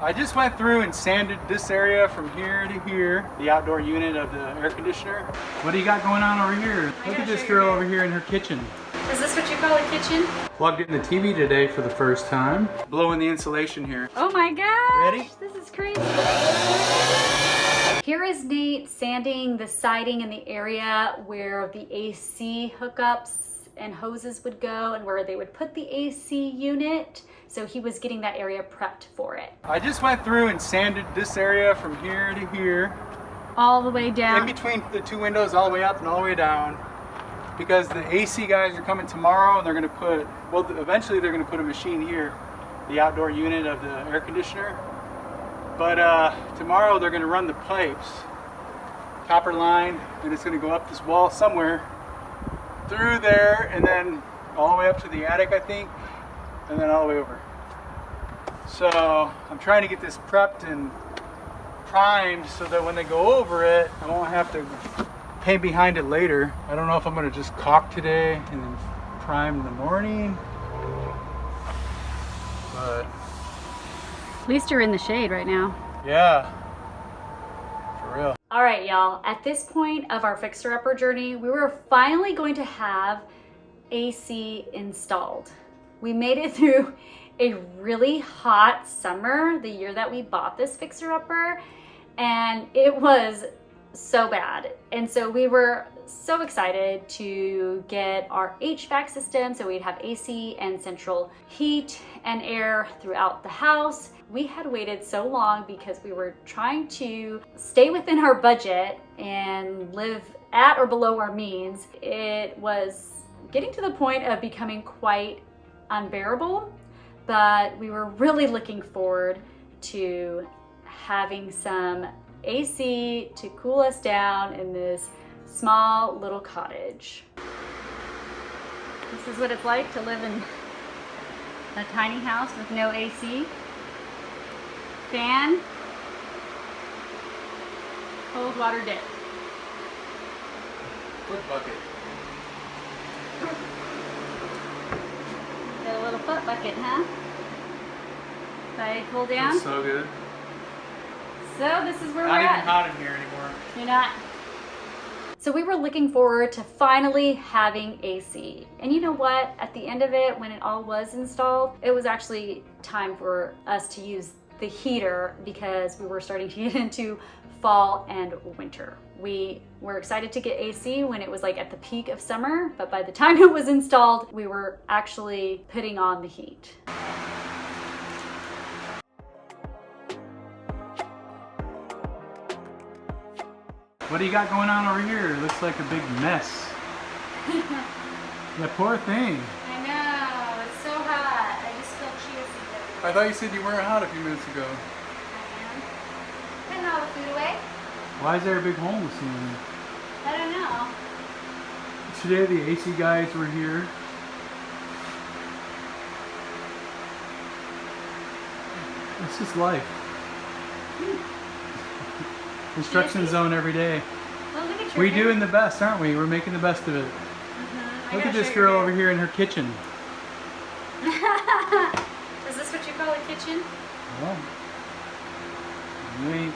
I just went through and sanded this area from here to here, the outdoor unit of the air conditioner. What do you got going on over here? Look at this girl over here in her kitchen. Is this what you call a kitchen? Plugged in the TV today for the first time. Blowing the insulation here. Oh my gosh! Ready? This is crazy. Here is Nate sanding the siding in the area where the AC hookups and hoses would go and where they would put the AC unit. So he was getting that area prepped for it. I just went through and sanded this area from here to here. All the way down. In between the two windows, all the way up and all the way down. Because the AC guys are coming tomorrow and they're gonna put, well, eventually they're gonna put a machine here, the outdoor unit of the air conditioner. But tomorrow they're gonna run the pipes, copper line, and it's gonna go up this wall somewhere, through there, and then all the way up to the attic, I think, and then all the way over. So I'm trying to get this prepped and primed so that when they go over it, I won't have to paint behind it later. I don't know if I'm gonna just caulk today and then prime in the morning, but At least you're in the shade right now. yeah, for real. All right, y'all. At this point of our fixer-upper journey, we were finally going to have AC installed. We made it through a really hot summer the year that we bought this fixer-upper, and it was so bad. And so we were so excited to get our HVAC system so we'd have AC and central heat and air throughout the house. We had waited so long because we were trying to stay within our budget and live at or below our means. It was getting to the point of becoming quite unbearable, but we were really looking forward to having some AC to cool us down in this small little cottage. This is what it's like to live in a tiny house with no AC. Fan, cold water dip. Foot bucket. Got a little foot bucket, huh? Ready to cool down? Feels so good. So this is where Not we're even at. hot in here anymore. You're not. So we were looking forward to finally having AC. And you know what? At the end of it, when it all was installed, it was actually time for us to use the heater because we were starting to get into fall and winter. We were excited to get AC when it was like at the peak of summer, but by the time it was installed, we were actually putting on the heat. What do you got going on over here? It looks like a big mess. That poor thing. I know, it's so hot. I just spilled chia seeds everywhere. I thought you said you weren't hot a few minutes ago. I am. Putting all the food away? Why is there a big hole in the ceiling? I don't know. Today the AC guys were here. It's just life. Construction zone every day. Well, look at your We're hair. doing the best, aren't we? We're making the best of it. I Look gotta at this show your girl hair. over here in her kitchen. Is this what you call a kitchen? Well, you ain't.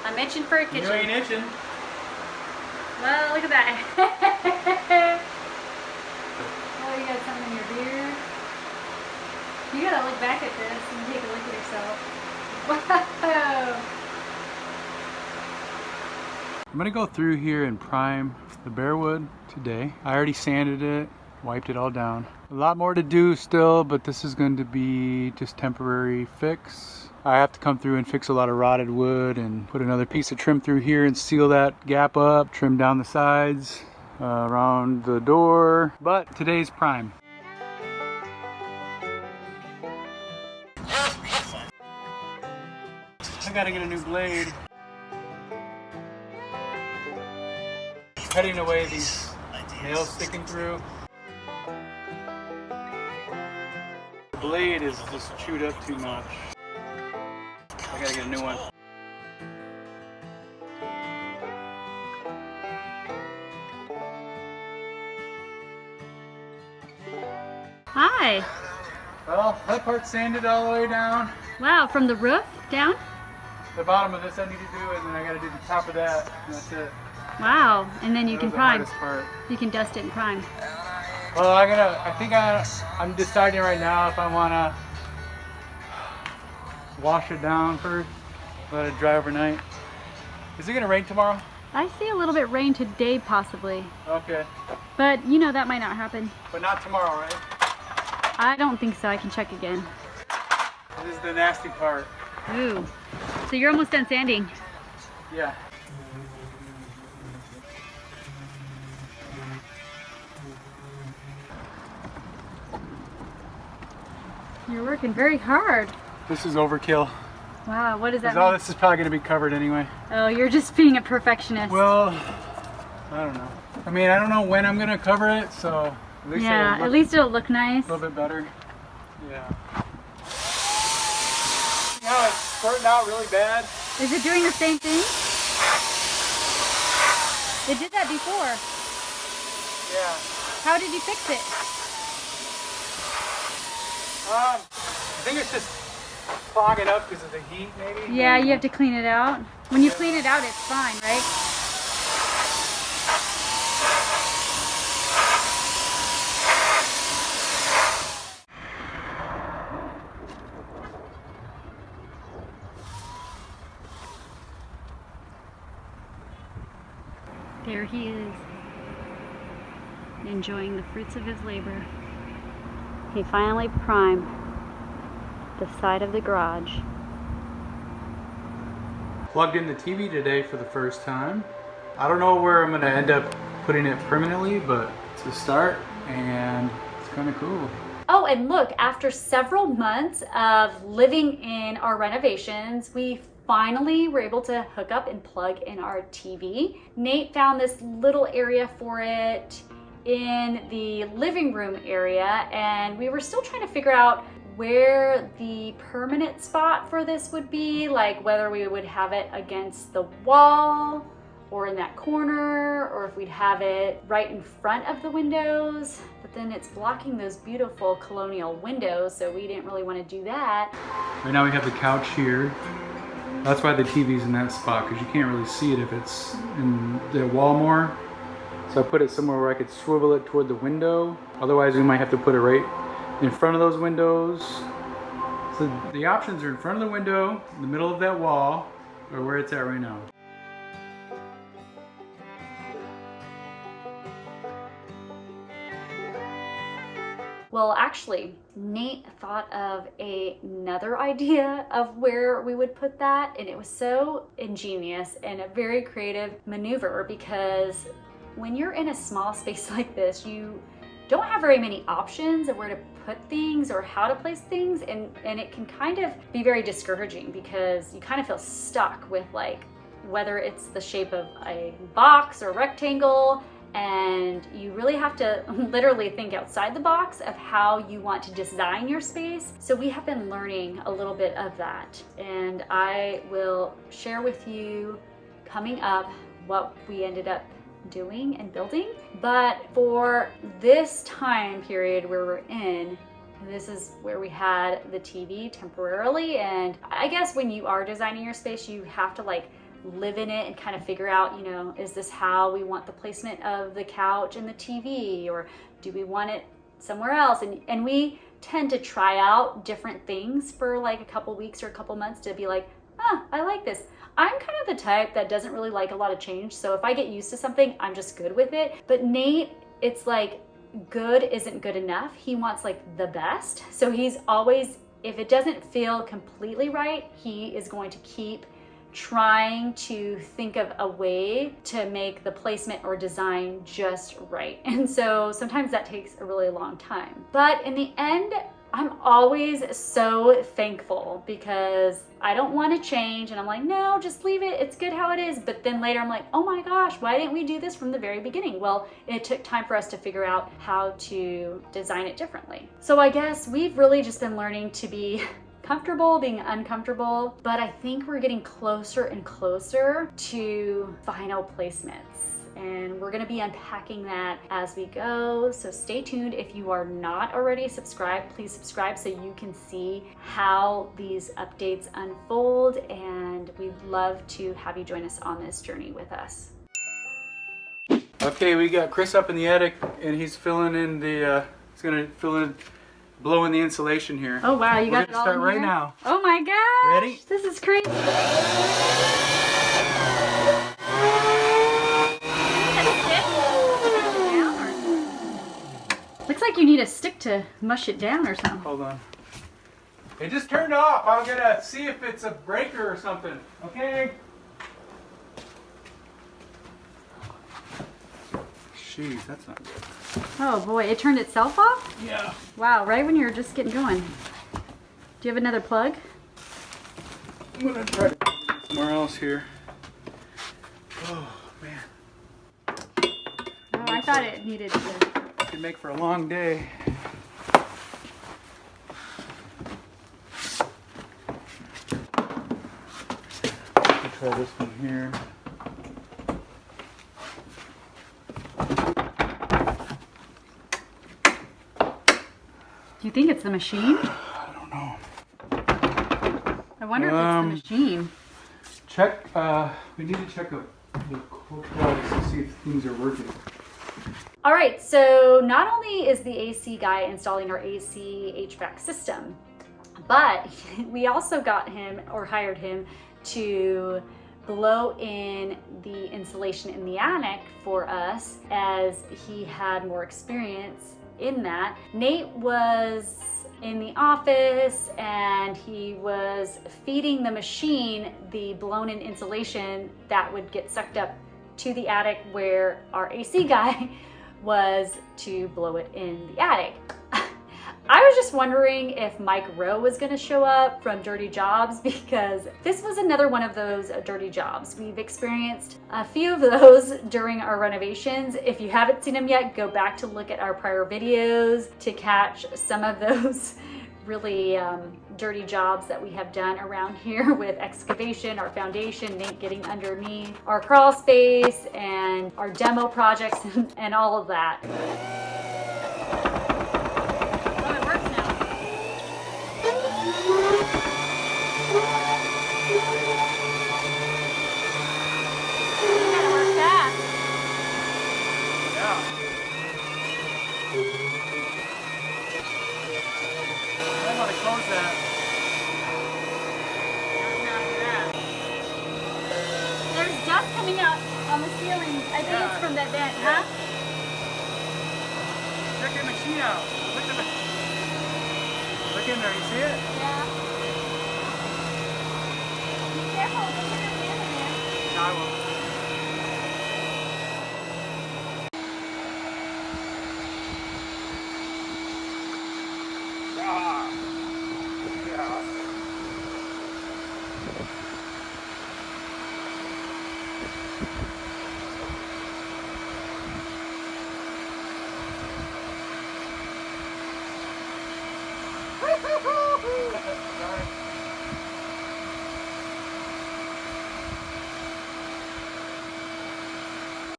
I'm itching for a kitchen. You ain't itching. Well, look at that. Oh, you got something in your beard. You gotta look back at this and take a look at yourself. Whoa! I'm gonna go through here and prime the bare wood today. I already sanded it, wiped it all down. A lot more to do still, but this is going to be just temporary fix. I have to come through and fix a lot of rotted wood and put another piece of trim through here and seal that gap up, trim down the sides, around the door. But today's prime. I gotta get a new blade. Cutting away these nails sticking through. The blade is just chewed up too much. I gotta get a new one. Hi. Well, that part's sanded all the way down. Wow, from the roof down? The bottom of this I need to do, and then I gotta do the top of that, and that's it. Wow, and then you That can was the prime. hardest part. You can dust it and prime. Well, I'm deciding right now if I wanna wash it down first, let it dry overnight. Is it gonna rain tomorrow? I see a little bit rain today possibly, Okay, but you know that might not happen. but not tomorrow, right? I don't think so. I can check again. This is the nasty part. Ooh. So you're almost done sanding. Yeah. You're working very hard. This is overkill. Wow, what does that Because all mean? this is probably gonna be covered anyway. Oh, you're just being a perfectionist. Well, I don't know. I mean, I don't know when I'm gonna cover it, so at least yeah, it'll at look least it'll look nice. a little bit better. Yeah. See how it's starting out really bad? Is it doing the same thing? It did that before. Yeah. How did you fix it? I think it's just clogging up because of the heat, maybe. Yeah, you have to clean it out. When you clean it out, it's fine, right? There he is, enjoying the fruits of his labor. He finally primed the side of the garage. Plugged in the TV today for the first time. I don't know where I'm gonna end up putting it permanently, but it's a start and it's kind of cool. Oh, and look, after several months of living in our renovations, we finally were able to hook up and plug in our TV. Nate found this little area for it in the living room area, and we were still trying to figure out where the permanent spot for this would be, like whether we would have it against the wall or in that corner, or if we'd have it right in front of the windows. But then it's blocking those beautiful colonial windows, so we didn't really want to do that. Right now we have the couch here. That's why the TV's in that spot, because you can't really see it if it's in the wall more. So I put it somewhere where I could swivel it toward the window. Otherwise we might have to put it right in front of those windows. So the options are in front of the window, in the middle of that wall, or where it's at right now. Well, actually, Nate thought of another idea of where we would put that, and it was so ingenious and a very creative maneuver, because when you're in a small space like this, you don't have very many options of where to put things or how to place things, and it can kind of be very discouraging because you kind of feel stuck with, like, whether it's the shape of a box or rectangle, and you really have to literally think outside the box of how you want to design your space. So we have been learning a little bit of that, and I will share with you coming up what we ended up doing and building. But for this time period where we're in, this is where we had the TV temporarily. And I guess when you are designing your space, you have to like live in it and kind of figure out, you know, is this how we want the placement of the couch and the TV, or do we want it somewhere else? And we tend to try out different things for like a couple weeks or a couple months to be like, I like this. I'm kind of the type that doesn't really like a lot of change. So if I get used to something, I'm just good with it. But Nate, it's like good isn't good enough. He wants like the best. So he's always, if it doesn't feel completely right, he is going to keep trying to think of a way to make the placement or design just right. And so sometimes that takes a really long time. But in the end, I'm always so thankful because I don't want to change, and I'm like, no, just leave it. It's good how it is. But then later I'm like, oh my gosh, why didn't we do this from the very beginning? Well, it took time for us to figure out how to design it differently. So I guess we've really just been learning to be comfortable being uncomfortable, but I think we're getting closer and closer to final placements. and we're gonna be unpacking that as we go. So stay tuned. If you are not already subscribed, please subscribe so you can see how these updates unfold, and we'd love to have you join us on this journey with us. Okay, we got Chris up in the attic, and he's filling in the, he's gonna blow in the insulation here. Oh wow, you got it all start in right here? now. Oh my gosh! Ready? This is crazy. Looks like you need a stick to mush it down or something. Hold on. It just turned off. I'm gonna see if it's a breaker or something. Okay. Jeez, that's not good. Oh boy, it turned itself off? Yeah. Wow, right when you were just getting going. Do you have another plug? I'm gonna try to put it somewhere else here. Oh man. Oh, I thought it needed to. Could make for a long day. I'll try this one here. Do you think it's the machine? I don't know. I wonder if it's the machine. Check, we need to check the quality to see if things are working. All right, so not only is the AC guy installing our AC HVAC system, but we also got him or hired him to blow in the insulation in the attic for us, as he had more experience in that. Nate was in the office and he was feeding the machine the blown in insulation that would get sucked up to the attic where our AC guy was to blow it in the attic. I was just wondering if Mike Rowe was going to show up from Dirty Jobs, because this was another one of those dirty jobs. We've experienced a few of those during our renovations. If you haven't seen them yet, go back to look at our prior videos to catch some of those really dirty jobs that we have done around here with excavation, our foundation, Nate getting underneath, our crawl space, and our demo projects and all of that. There's dust coming out on the ceiling. I think it's from that vent, huh? Check your machine out. Look in there, you see it? Yeah. Be careful, don't put your hand in there. No, I won't.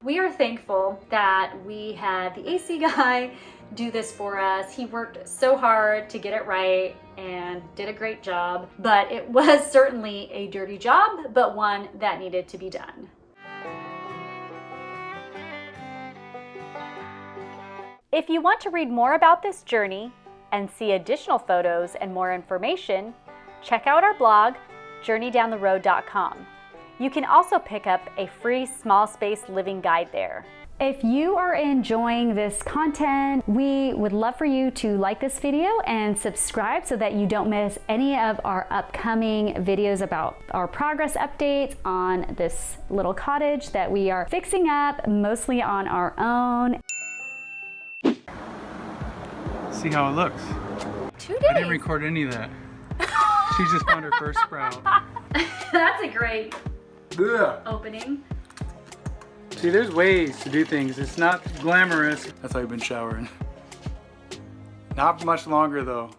We are thankful that we had the AC guy do this for us. He worked so hard to get it right and did a great job, but it was certainly a dirty job, but one that needed to be done. If you want to read more about this journey and see additional photos and more information, check out our blog, journeydowntheroad.com. You can also pick up a free small space living guide there. If you are enjoying this content, we would love for you to like this video and subscribe so that you don't miss any of our upcoming videos about our progress updates on this little cottage that we are fixing up mostly on our own. See how it looks. 2 days. I didn't record any of that. She just found her first sprout. That's a great Ugh. opening. See, there's ways to do things. It's not glamorous. That's why I've been showering. Not much longer though.